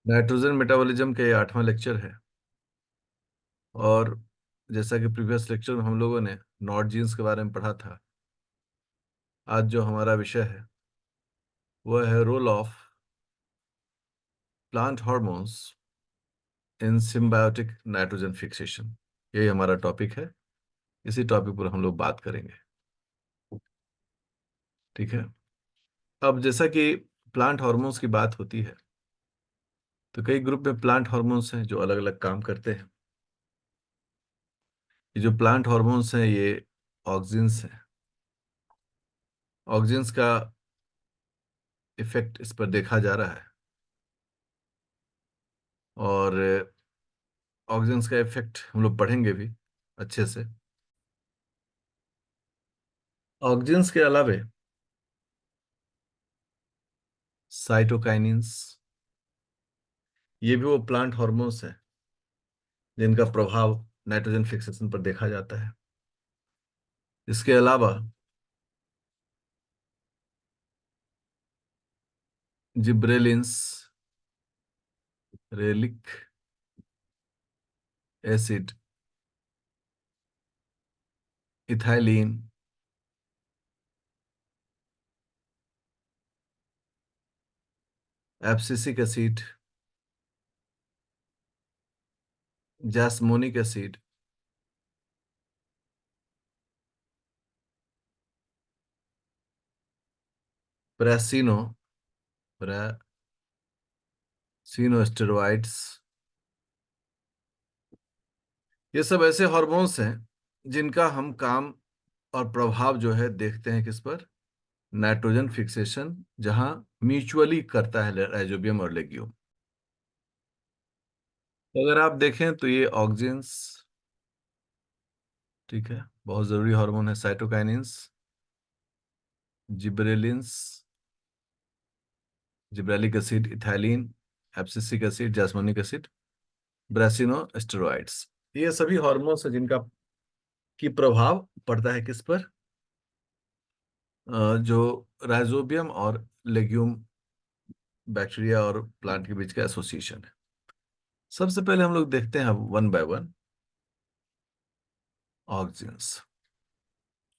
Nitrogen metabolism का ये 8वां lecture है। और जैसा कि प्रीवियस लेक्चर में हम लोगों ने नॉट जीन्स के बारे में पढ़ा था, आज जो हमारा विषय है वह है role of plant hormones in symbiotic nitrogen fixation. यही हमारा टॉपिक है। इसी टॉपिक पर हम लोग बात करेंगे। ठीक है। अब जैसा कि प्लांट हार्मोन्स की बात होती है, तो कई ग्रुप में प्लांट हार्मोन्स हैं जो अलग अलग काम करते हैं। ये जो प्लांट हार्मोन्स हैं ये ऑक्सिन्स हैं। ऑक्सिन्स का इफेक्ट इस पर देखा जा रहा है, और ऑक्सिन्स का इफेक्ट हम लोग पढ़ेंगे भी अच्छे से। ऑक्सिन्स के अलावे साइटोकाइनिन्स, ये भी वो प्लांट हार्मोन्स हैं जिनका प्रभाव नाइट्रोजन फिक्सेशन पर देखा जाता है। इसके अलावा जिब्रेलिन्स, रेलिक acid, ethylene, abscisic acid, jasmonic acid, brassino brassinosteroids, ये सब ऐसे हार्मोन्स हैं जिनका हम काम और प्रभाव जो है देखते हैं किस पर, नाइट्रोजन फिक्सेशन, जहां म्यूचुअली करता है राइजोबियम और लेग्यूम। तो अगर आप देखें तो ये ऑक्सिन्स, ठीक है, बहुत जरूरी हार्मोन है। Cytokinins, gibberellins, gibberellic acid, ethylene, abscisic acid, jasmonic acid, brassinosteroids, ये सभी हार्मोन्स हैं जिनका की प्रभाव पड़ता है किस पर, जो राइजोबियम और लेग्यूम बैक्टीरिया और प्लांट के बीच का एसोसिएशन है। सबसे पहले हम लोग देखते हैं one by one auxins.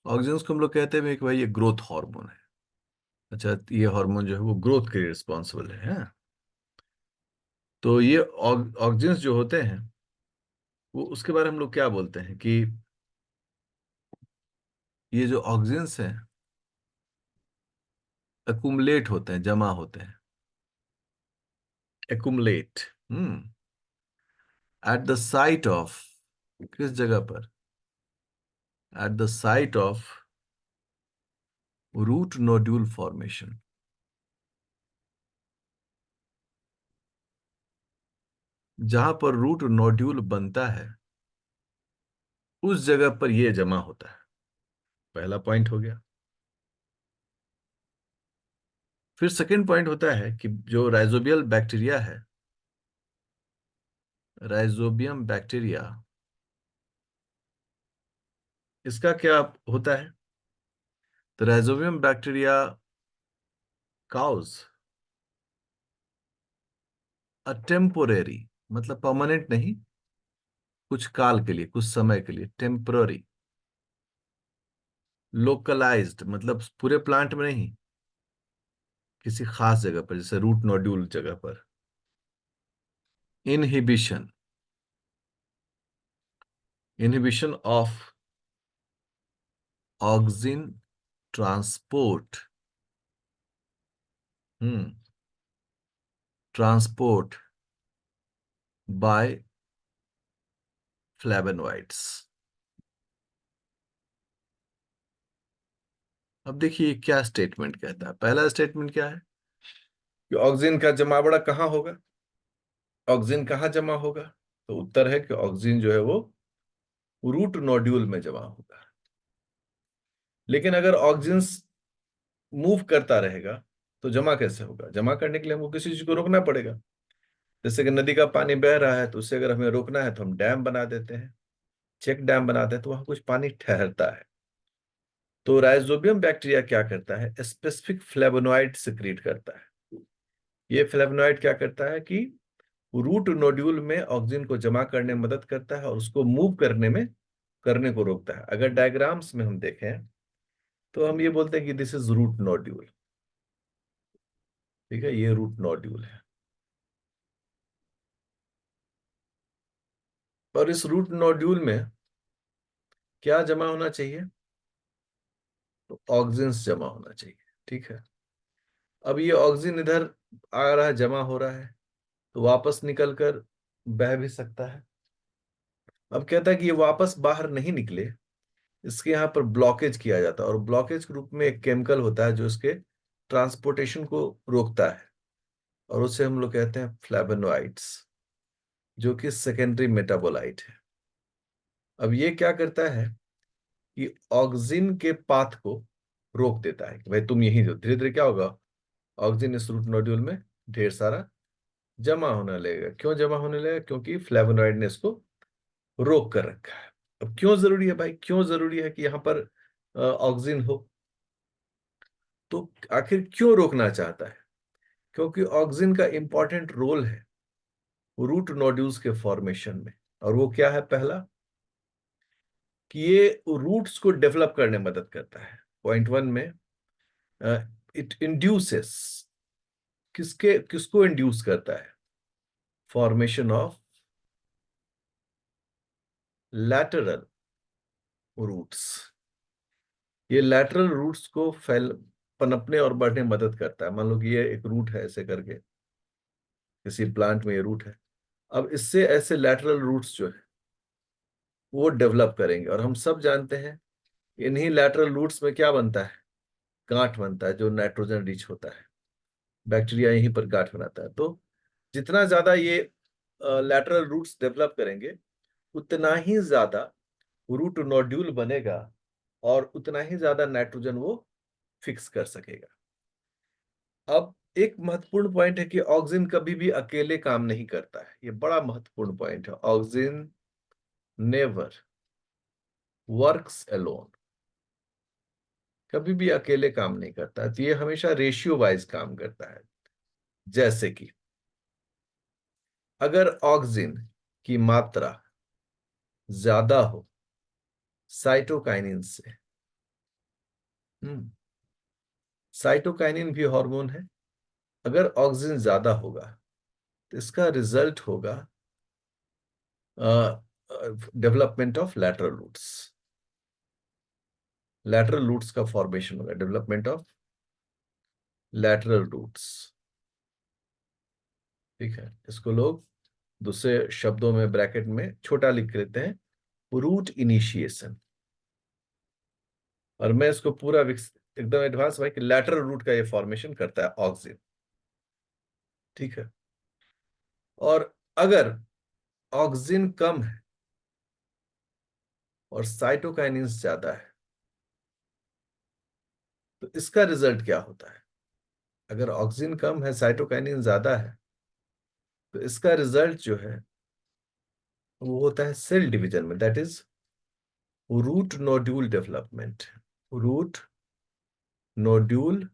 Auxins को हम लोग कहते हैं कि भाई ये ग्रोथ हार्मोन है। अच्छा, ये हार्मोन जो है वो ग्रोथ के लिए रिस्पॉन्सिबल है, हाँ? तो ये ऑक्सिन्स जो होते हैं वो, उसके बारे में हम लोग क्या बोलते हैं कि ये जो ऑक्सिन्स हैं एक्युमुलेट होते हैं, जमा होते हैं। Accumulate at the site of, किस जगह पर? At the site of root nodule formation. जहां पर रूट नोड्यूल बनता है उस जगह पर यह जमा होता है। पहला पॉइंट हो गया। फिर सेकंड पॉइंट होता है कि जो राइजोबियल बैक्टीरिया है, राइजोबियम बैक्टीरिया, इसका क्या होता है? तो rhizobium bacteria cause a temporary, मतलब परमानेंट नहीं, कुछ काल के लिए, कुछ समय के लिए, टेम्पररी। लोकलाइज्ड मतलब पूरे प्लांट में नहीं, किसी खास जगह पर, जैसे रूट नोड्यूल जगह पर। Inhibition, inhibition of auxin transport, transport by flavonoids. अब देखिए क्या स्टेटमेंट कहता है। पहला स्टेटमेंट क्या है कि ऑक्सिन का जमावड़ा कहाँ होगा, ऑक्सिन कहाँ जमा होगा? तो उत्तर है कि ऑक्सिन जो है वो रूट नोड्यूल में जमा होगा। लेकिन अगर ऑक्सिन मूव करता रहेगा तो जमा कैसे होगा? जमा करने के लिए हमको किसी चीज को रोकना पड़ेगा। जैसे कि नदी का पानी बह रहा है, तो उससे अगर हमें रोकना है तो हम डैम बना देते हैं, चेक डैम बनाते हैं, तो वहां कुछ पानी ठहरता है। तो राइजोबियम बैक्टीरिया क्या करता है? स्पेसिफिक फ्लेवोनॉइड सिक्रीट करता है। ये फ्लेवोनॉइड क्या करता है कि रूट नोड्यूल में ऑक्सीजन को जमा करने में मदद करता है और उसको मूव करने को रोकता है। अगर डायग्राम्स में हम देखें तो हम ये बोलते हैं कि दिस इज रूट नोड्यूल। ठीक है, ये रूट नोड्यूल है। और इस रूट नोड्यूल में क्या जमा होना चाहिए? तो ऑक्सीजन जमा होना चाहिए। ठीक है, अब ये ऑक्सीजन इधर आ रहा है, जमा हो रहा है, तो वापस निकल कर बह भी सकता है। अब कहता है कि ये वापस बाहर नहीं निकले, इसके यहाँ पर ब्लॉकेज किया जाता है, और ब्लॉकेज के रूप में एक केमिकल होता है जो इसके ट्रांसपोर्टेशन को रोकता है, और उसे हम लोग कहते हैं फ्लैवेनोइड्स, जो कि सेकेंडरी मेटाबोलाइट है। अब ये क्या करता है कि ऑक्सीजन के पाथ को रोक देता है कि भाई तुम यहीं, जो धीरे धीरे क्या होगा, ऑक्सीजन इस रूट नोड्यूल में ढेर सारा जमा होने लगेगा। क्यों जमा होने लगेगा? क्योंकि फ्लैवोनॉइड ने इसको रोक कर रखा है। अब क्यों जरूरी है भाई, क्यों जरूरी है कि यहाँ पर ऑक्सीजन हो? तो आखिर क्यों रोकना चाहता है? क्योंकि ऑक्सीजन का इंपॉर्टेंट रोल है रूट नोड्यूल्स के फॉर्मेशन में। और वो क्या है? पहला, कि ये रूट्स को डेवलप करने में मदद करता है। पॉइंट वन में इट इंड्यूसेस, किसके किसको इंड्यूस करता है? Formation of lateral roots. ये लैटरल रूट्स को फैल पनपने और बढ़ने में मदद करता है। मान लो कि ये एक रूट है, ऐसे करके किसी प्लांट में ये रूट है। अब इससे ऐसे लैटरल रूट्स जो है वो डेवलप करेंगे, और हम सब जानते हैं इन्हीं लैटरल रूट्स में क्या बनता है? गांठ बनता है, जो नाइट्रोजन रिच होता है। बैक्टीरिया यहीं पर गांठ बनाता है। तो जितना ज्यादा ये लैटरल रूट्स डेवलप करेंगे, उतना ही ज्यादा रूट नोड्यूल बनेगा, और उतना ही ज्यादा नाइट्रोजन वो फिक्स कर सकेगा। अब एक महत्वपूर्ण पॉइंट है कि ऑक्सीजन कभी भी अकेले काम नहीं करता है। ये बड़ा महत्वपूर्ण पॉइंट है। ऑक्सीजन नेवर वर्क्स अलोन, कभी भी अकेले काम नहीं करता है। तो ये हमेशा रेशियो वाइज काम करता है। जैसे कि अगर ऑक्सीजन की मात्रा ज्यादा हो साइटोकाइनिन से, साइटोकाइनिन भी हार्मोन है, अगर ऑक्सीजन ज्यादा होगा तो इसका रिजल्ट होगा development of lateral roots. Lateral roots का फॉर्मेशन होगा, डेवलपमेंट ऑफ लैटरल रूट्स। ठीक है, इसको लोग दूसरे शब्दों में ब्रैकेट में छोटा लिख लेते हैं, रूट इनिशिएशन। और मैं इसको पूरा एकदम एडवांस भाई कि लैटरल रूट का ये फॉर्मेशन करता है ऑक्सीजन। ठीक है, और अगर ऑक्सीजन कम है और साइटोकाइनिन ज्यादा है, तो इसका रिजल्ट क्या होता है? अगर ऑक्सीजन कम है, साइटोकाइनिन ज्यादा है, तो इसका रिजल्ट जो है वो होता है सेल डिवीजन में, that is root nodule development. Root nodule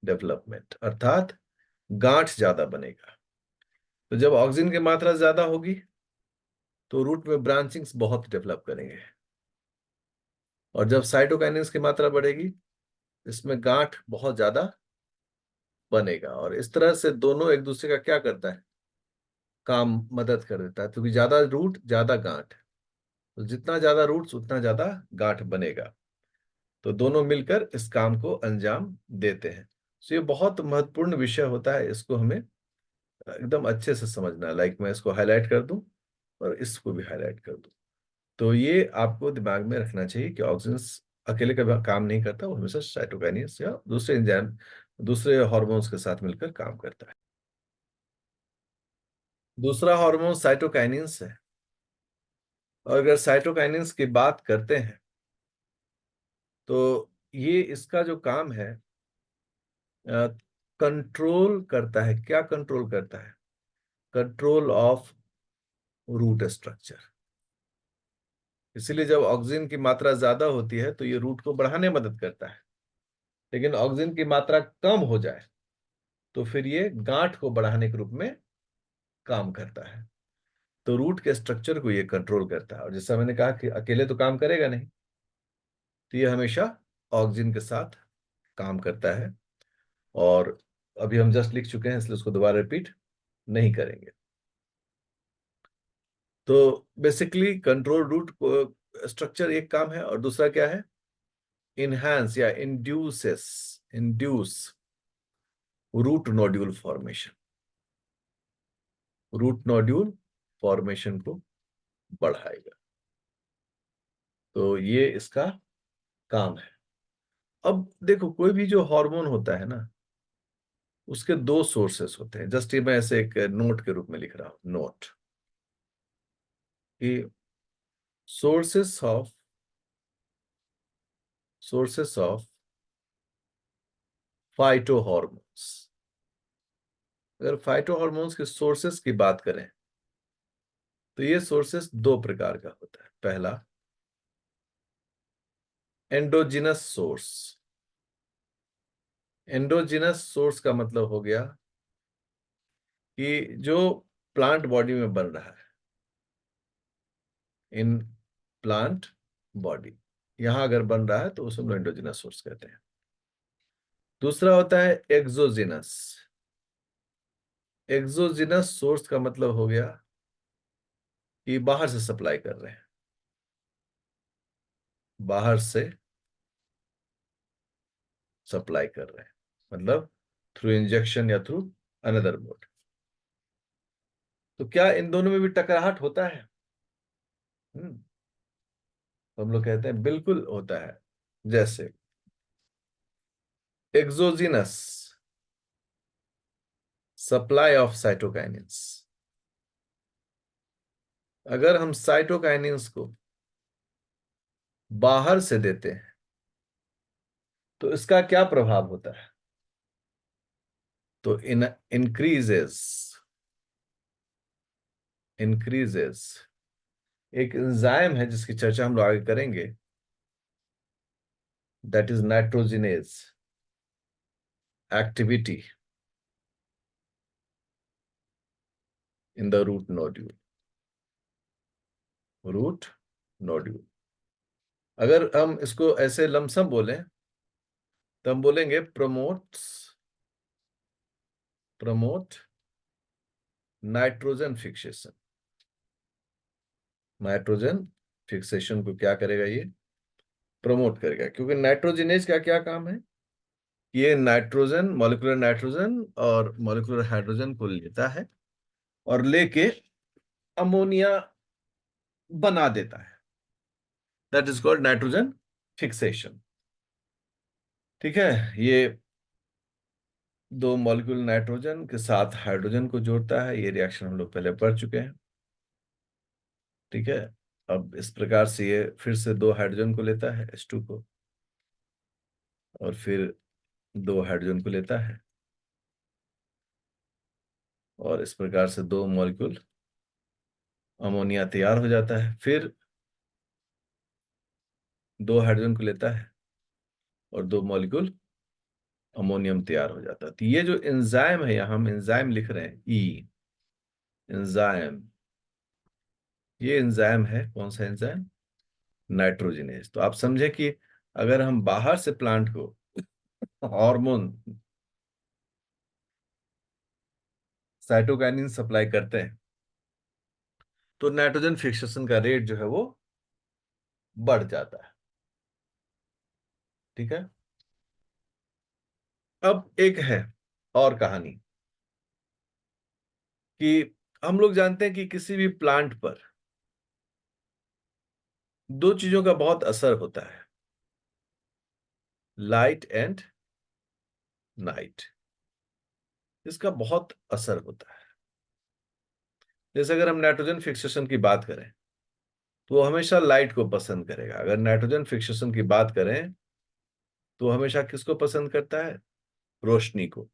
development, अर्थात गांठ ज्यादा बनेगा। तो जब ऑक्सीजन की मात्रा ज्यादा होगी तो रूट में ब्रांचिंग्स बहुत डेवलप करेंगे, और जब साइटोकाइनेंस की मात्रा बढ़ेगी इसमें गांठ बहुत ज्यादा बनेगा। और इस तरह से दोनों एक दूसरे का क्या करता है? काम मदद कर देता है, क्योंकि ज्यादा रूट ज्यादा गांठ, तो जितना ज्यादा रूट्स उतना ज्यादा गांठ बनेगा। तो दोनों मिलकर इस काम को अंजाम देते हैं। तो ये बहुत महत्वपूर्ण विषय होता है, इसको हमें एकदम अच्छे से समझना है। लाइक मैं इसको हाईलाइट कर दूं और इसको भी हाईलाइट कर दूं, तो ये आपको दिमाग में रखना चाहिए कि ऑक्सीजन अकेले कभी काम नहीं करता, वो हमेशा साइटोकाइनेस या दूसरे एंजाइम, दूसरे हार्मोन्स के साथ मिलकर काम करता है। दूसरा हार्मोन साइटोकाइनेंस है। और अगर साइटोकाइनेंस की बात करते हैं तो ये इसका जो काम है, कंट्रोल करता है। क्या कंट्रोल करता है? Control of root structure. इसीलिए जब ऑक्सीजन की मात्रा ज्यादा होती है तो ये रूट को बढ़ाने में मदद करता है। लेकिन ऑक्सीजन की मात्रा कम हो जाए तो फिर ये गांठ को बढ़ाने के रूप में काम करता है। तो रूट के स्ट्रक्चर को ये कंट्रोल करता है। और जैसा मैंने कहा कि अकेले तो काम करेगा नहीं, तो ये हमेशा ऑक्सीजन के साथ काम करता है। और अभी हम जस्ट लिख चुके हैं, इसलिए उसको दोबारा रिपीट नहीं करेंगे। तो बेसिकली कंट्रोल रूट को स्ट्रक्चर एक काम है, और दूसरा क्या है? इनहैंस या induce root nodule formation. Root nodule formation को बढ़ाएगा। तो ये इसका काम है। अब देखो, कोई भी जो हार्मोन होता है ना, उसके दो सोर्सेस होते हैं। जस्ट ये मैं ऐसे एक नोट के रूप में लिख रहा हूं, नोट, कि सोर्सेस ऑफ फाइटो हॉर्मोन्स। अगर फाइटो हॉर्मोन्स के सोर्सेस की बात करें, तो ये सोर्सेस दो प्रकार का होता है। पहला, एंडोजिनस सोर्स। एंडोजिनस सोर्स का मतलब हो गया कि जो प्लांट बॉडी में बन रहा है, इन प्लांट बॉडी, यहां अगर बन रहा है तो उसे हम एंडोजिनस सोर्स कहते हैं। दूसरा होता है एक्सोजिनस। एक्सोजिनस सोर्स का मतलब हो गया कि बाहर से सप्लाई कर रहे हैं, बाहर से सप्लाई कर रहे हैं, मतलब थ्रू इंजेक्शन या थ्रू अनदर मोड। तो क्या इन दोनों में भी टकराहट होता है? तो हम लोग कहते हैं बिल्कुल होता है। जैसे एक्सोजिनस सप्लाई ऑफ साइटोकाइनिन्स। अगर हम साइटोकाइनिन्स को बाहर से देते हैं, तो इसका क्या प्रभाव होता है? तो इंक्रीजेस इंक्रीजेस एक एंजाइम है जिसकी चर्चा हम लोग आगे करेंगे, that is nitrogenase activity in the root nodule. अगर हम इसको ऐसे लमसम बोलें, तो हम बोलेंगे promote nitrogen fixation. Nitrogen fixation को क्या करेगा? ये प्रमोट करेगा, क्योंकि नाइट्रोजिनेज का क्या काम है? ये नाइट्रोजन, मॉलिक्यूलर नाइट्रोजन और मॉलिक्यूलर हाइड्रोजन को लेता है और लेके अमोनिया बना देता है। That is called nitrogen fixation. ठीक है। ये दो मॉलिक्यूल नाइट्रोजन के साथ हाइड्रोजन को जोड़ता है। ये रिएक्शन हम लोग पहले पढ़ चुके हैं। ठीक है। अब इस प्रकार से ये फिर से दो हाइड्रोजन को लेता है, H2 को, और फिर दो हाइड्रोजन को लेता है, और इस प्रकार से दो मॉलिक्यूल अमोनिया तैयार हो जाता है। फिर दो हाइड्रोजन को लेता है और दो मॉलिक्यूल अमोनियम तैयार हो जाता है। तो ये जो एंजाइम है, यहां हम एंजाइम लिख रहे हैं, ई एंजाइम। ये एंजाइम है कौन सा एंजाइम? नाइट्रोजिनेज। तो आप समझे कि अगर हम बाहर से प्लांट को हार्मोन साइटोकाइनिन सप्लाई करते हैं, तो नाइट्रोजन फिक्सेशन का रेट जो है वो बढ़ जाता है। ठीक है। अब एक है और कहानी, कि हम लोग जानते हैं कि किसी भी प्लांट पर दो चीजों का बहुत असर होता है, लाइट एंड नाइट। इसका बहुत असर होता है। जैसे अगर हम नाइट्रोजन फिक्सेशन की बात करें, तो वो हमेशा लाइट को पसंद करेगा। अगर नाइट्रोजन फिक्सेशन की बात करें, तो वो हमेशा किसको पसंद करता है? रोशनी को।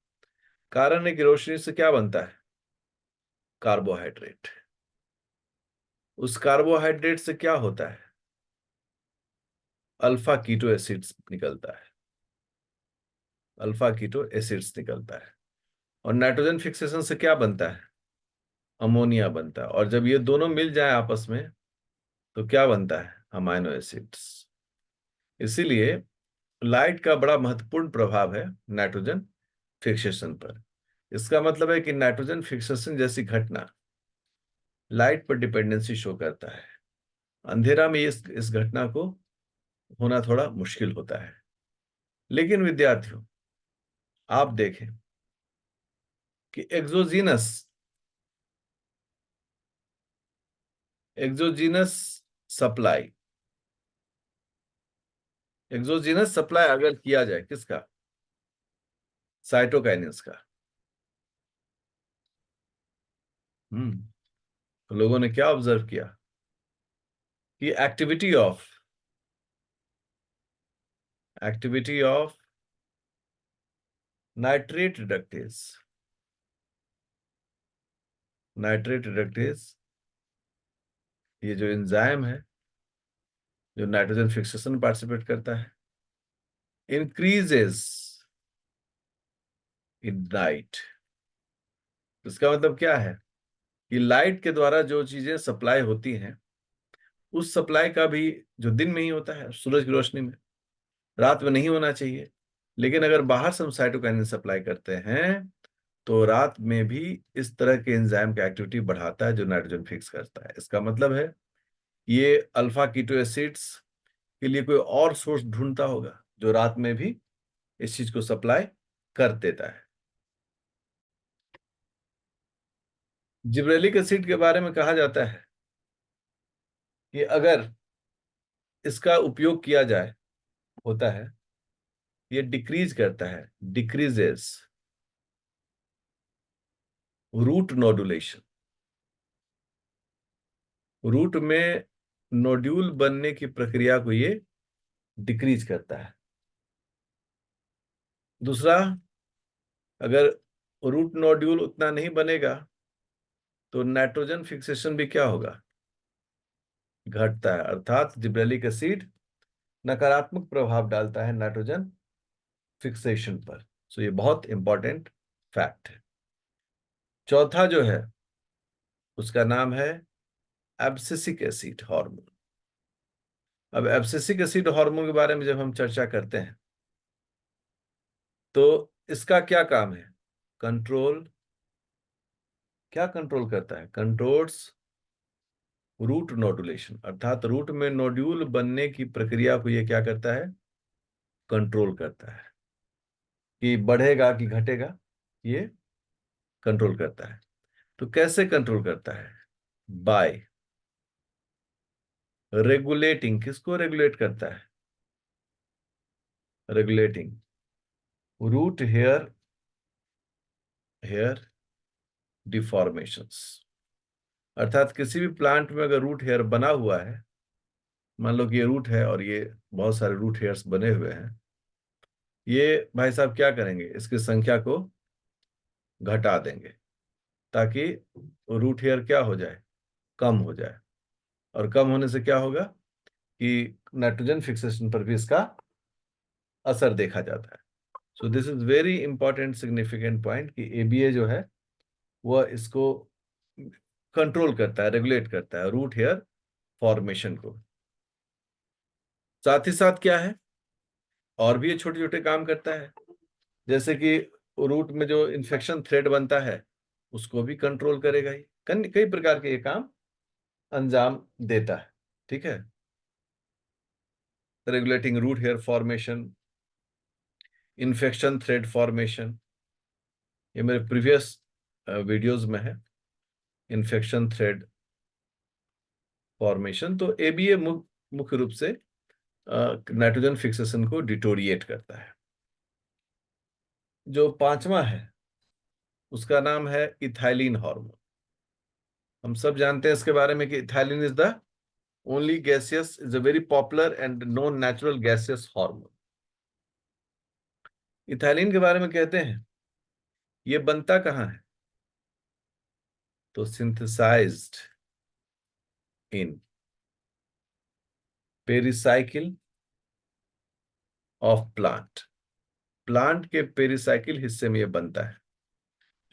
कारण है कि रोशनी से क्या बनता है? कार्बोहाइड्रेट। उस कार्बोहाइड्रेट से क्या होता है? अल्फा कीटो एसिड्स निकलता है। अल्फा कीटो एसिड्स निकलता है। और नाइट्रोजन फिक्सेशन से क्या बनता है? अमोनिया बनता है। और जब ये दोनों मिल जाए आपस में तो क्या बनता है? Amino acids. इसीलिए लाइट का बड़ा महत्वपूर्ण प्रभाव है नाइट्रोजन फिक्सेशन पर। इसका मतलब है कि नाइट्रोजन फिक्सेशन जैसी घटना लाइट पर डिपेंडेंसी शो करता है। अंधेरा में इस घटना को होना थोड़ा मुश्किल होता है। लेकिन विद्यार्थियों, आप देखें कि एक्सोजीनस सप्लाई एक्सोजीनस सप्लाई अगर किया जाए किसका? साइटोकाइनेंस का। तो लोगों ने क्या ऑब्जर्व किया कि activity of nitrate reductase nitrate reductase, ये जो एंजाइम है जो नाइट्रोजन फिक्सेशन में पार्टिसिपेट करता है, इंक्रीजेस इन लाइट। इसका मतलब क्या है कि लाइट के द्वारा जो चीजें सप्लाई होती हैं, उस सप्लाई का भी जो दिन में ही होता है सूरज की रोशनी में, रात में नहीं होना चाहिए। लेकिन अगर बाहर से हम साइटोकाइनिन सप्लाई करते हैं तो रात में भी इस तरह के एंजाइम की एक्टिविटी बढ़ाता है जो नाइट्रोजन फिक्स करता है। इसका मतलब है ये अल्फा कीटो एसिड्स के लिए कोई और सोर्स ढूंढता होगा जो रात में भी इस चीज को सप्लाई कर देता है। जिब्रेलिक एसिड के बारे में कहा जाता है कि अगर इसका उपयोग किया जाए होता है, ये डिक्रीज करता है, डिक्रीजेस रूट नोडुलेशन। रूट में नोड्यूल बनने की प्रक्रिया को ये डिक्रीज करता है। दूसरा, अगर रूट नोड्यूल उतना नहीं बनेगा तो नाइट्रोजन फिक्सेशन भी क्या होगा? घटता है। अर्थात जिब्रेलिक एसिड नकारात्मक प्रभाव डालता है नाइट्रोजन फिक्सेशन पर। सो ये बहुत इंपॉर्टेंट फैक्ट है। चौथा जो है उसका नाम है एब्सिसिक एसिड हार्मोन। अब एब्सिसिक एसिड हार्मोन के बारे में जब हम चर्चा करते हैं तो इसका क्या काम है? कंट्रोल। क्या कंट्रोल करता है? Controls root nodulation. अर्थात रूट में नोड्यूल बनने की प्रक्रिया को ये क्या करता है? कंट्रोल करता है। कि बढ़ेगा कि घटेगा, ये कंट्रोल करता है। तो कैसे कंट्रोल करता है? Bye regulating. किसको रेगुलेट करता है? Regulating root hair deformations. अर्थात किसी भी प्लांट में अगर रूट हेयर बना हुआ है, मान लो कि ये रूट है और ये बहुत सारे रूट हेयर्स बने हुए हैं, ये भाई साहब क्या करेंगे? इसकी संख्या को घटा देंगे ताकि रूट हेयर क्या हो जाए? कम हो जाए। और कम होने से क्या होगा कि नाइट्रोजन फिक्सेशन पर भी इसका असर देखा जाता है। So this is very important significant point कि एबीए जो है वह इसको कंट्रोल करता है, रेगुलेट करता है रूट हेयर फॉर्मेशन को। साथ ही साथ क्या है, और भी ये छोटे छोटे काम करता है। जैसे कि रूट में जो इन्फेक्शन थ्रेड बनता है उसको भी कंट्रोल करेगा ही। कई प्रकार के ये काम अंजाम देता है। ठीक है। Regulating root hair formation, infection thread formation, ये मेरे प्रीवियस वीडियोस में है। इन्फेक्शन थ्रेड फॉर्मेशन, तो एबीए मुख्य रूप से नाइट्रोजन फिक्सेशन को डिटोरिएट करता है। जो पांचवा है उसका नाम है इथाइलिन हार्मोन। हम सब जानते हैं इसके बारे में कि ethylene is the only gaseous, is a very popular and non natural gaseous hormone. Ethylene के बारे में कहते हैं ये बनता कहाँ है? तो synthesized in pericycle of plant. Plant के पेरिसाइकिल हिस्से में ये बनता है।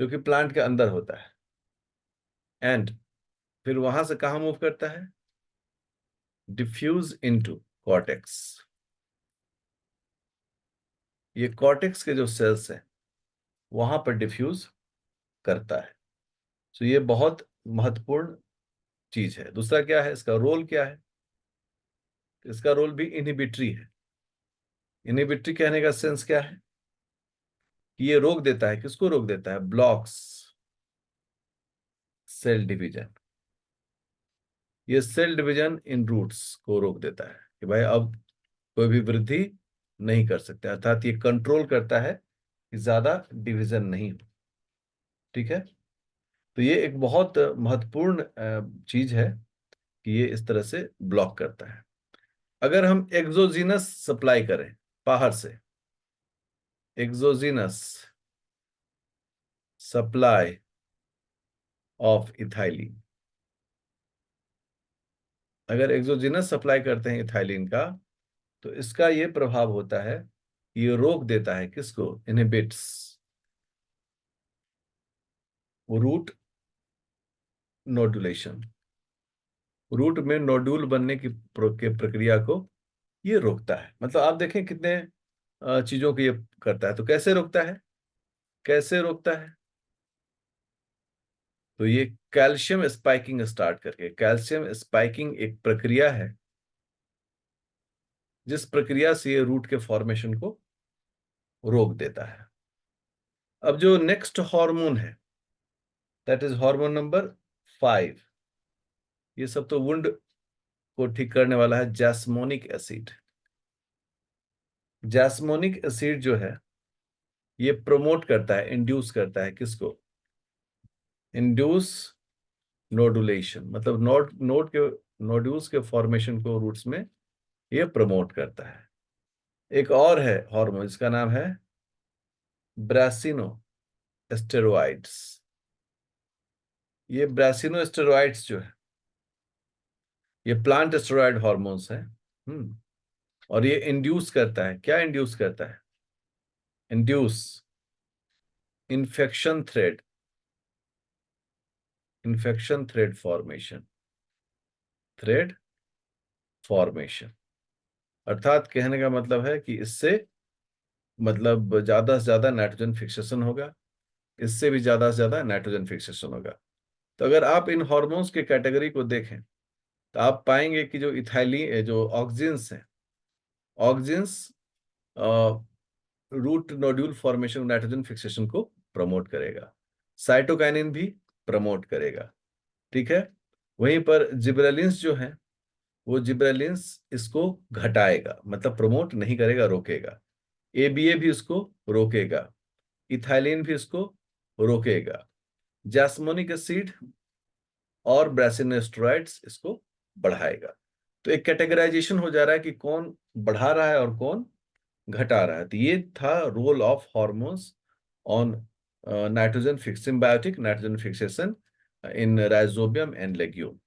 जो कि प्लांट के अंदर होता है, एंड फिर वहां से कहाँ मूव करता है, डिफ्यूज इनटू कॉर्टेक्स। ये कॉर्टेक्स के जो सेल्स हैं वहां पर डिफ्यूज करता है। तो ये बहुत महत्वपूर्ण चीज है। दूसरा क्या है, इसका रोल क्या है, इसका रोल भी इनहिबिटरी है। इनहिबिटरी कहने का सेंस क्या है कि ये रोक देता है, किसको रोक देता है, ब्लॉक्स सेल डिवीजन। ये सेल डिवीजन इन रूट्स को रोक देता है कि भाई अब कोई भी वृद्धि नहीं कर सकते, अर्थात ये कंट्रोल करता है कि ज्यादा डिवीजन नहीं हो। ठीक है, तो ये एक बहुत महत्वपूर्ण चीज है कि ये इस तरह से ब्लॉक करता है। अगर हम एक्सोजीनस सप्लाई करें बाहर से, एक्सोजीनस सप्लाई ऑफ इथाइलिन, अगर एक्सोजीनस सप्लाई करते हैं इथाइलिन का, तो इसका ये प्रभाव होता है, ये रोक देता है किसको, इनहिबिट्स रूट नोडुलेशन। रूट में नोड्यूल बनने की के प्रक्रिया को ये रोकता है। मतलब आप देखें कितने चीजों को ये करता है। तो कैसे रोकता है, कैसे रोकता है, तो ये कैल्शियम स्पाइकिंग स्टार्ट करके, कैल्शियम स्पाइकिंग एक प्रक्रिया है जिस प्रक्रिया से ये रूट के फॉर्मेशन को रोक देता है। अब जो नेक्स्ट हार्मोन है, दैट इज हार्मोन नंबर 5। ये सब तो वुंड को ठीक करने वाला है, जैस्मोनिक एसिड। जैस्मोनिक एसिड जो है ये प्रमोट करता है, इंड्यूस करता है किसको, इंड्यूस नोडुलेशन, मतलब नोड के नोड्यूल्स के फॉर्मेशन को रूट्स में ये प्रमोट करता है। एक और है हार्मोन, इसका नाम है ब्रासिनो स्टेरॉइड्स। ये ब्रासिनो स्टेरॉइड्स जो है ये प्लांट स्टेरॉइड हार्मोन्स हैं। और ये इंड्यूस करता है, क्या इंड्यूस करता है, induce infection thread, infection thread formation, thread formation. अर्थात कहने का मतलब है कि इससे मतलब ज्यादा से ज्यादा नाइट्रोजन फिक्सेशन होगा, इससे भी ज्यादा से ज्यादा नाइट्रोजन फिक्सेशन होगा। तो अगर आप इन हार्मोन्स के कैटेगरी को देखें तो आप पाएंगे कि जो इथाइलिन, जो ऑक्सिन्स हैं, auxins root nodule formation, nitrogen fixation को प्रमोट करेगा। साइटोकाइनिन भी प्रमोट करेगा। ठीक है, वहीं पर जिबरेलिन्स जो है वो जिबरेलिन्स इसको घटाएगा, मतलब प्रमोट नहीं करेगा, रोकेगा। एबीए भी इसको रोकेगा, इथाइलिन भी इसको रोकेगा, जैस्मोनिक एसिड और ब्रासिनोस्टेरॉइड्स इसको बढ़ाएगा। तो एक कैटेगराइजेशन हो जा रहा है कि कौन बढ़ा रहा है और कौन घटा रहा है। तो ये था role of hormones on nitrogen fixing biotic, nitrogen fixation in rhizobium and legume.